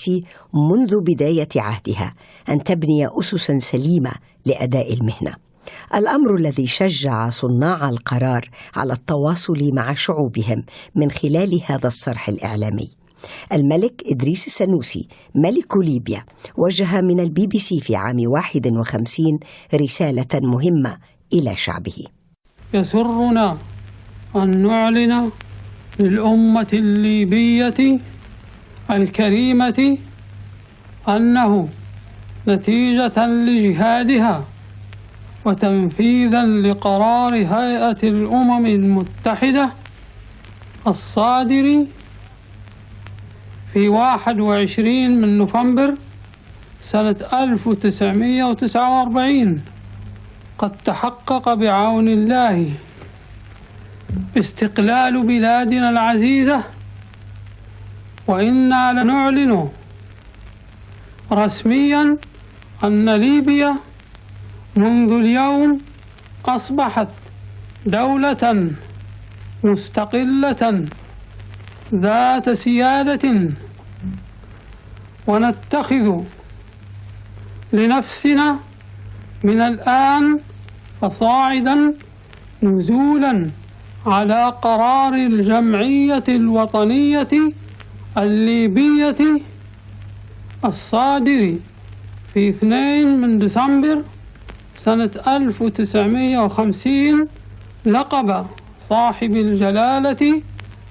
السنوسي منذ بداية عهدها أن تبني أسسا سليمة لأداء المهنة، الأمر الذي شجع صناع القرار على التواصل مع شعوبهم من خلال هذا الصرح الإعلامي. الملك إدريس السنوسي ملك ليبيا وجه من الBBC في عام 51 رسالة مهمة إلى شعبه: يسرنا أن نعلن للأمة الليبية الكريمة أنه نتيجة لجهادها وتنفيذا لقرار هيئة الأمم المتحدة الصادر في 21 من نوفمبر سنة 1949 قد تحقق بعون الله استقلال بلادنا العزيزة، وإنا لنعلن رسميا أن ليبيا منذ اليوم أصبحت دولة مستقلة ذات سيادة، ونتخذ لنفسنا من الآن فصاعدا نزولا على قرار الجمعية الوطنية الليبية الصادر في 2 من ديسمبر سنة 1950 لقب صاحب الجلالة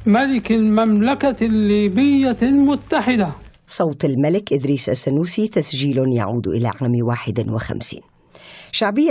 ملك المملكة الليبية المتحدة. صوت الملك إدريس السنوسي، تسجيل يعود إلى عام 51. شعبية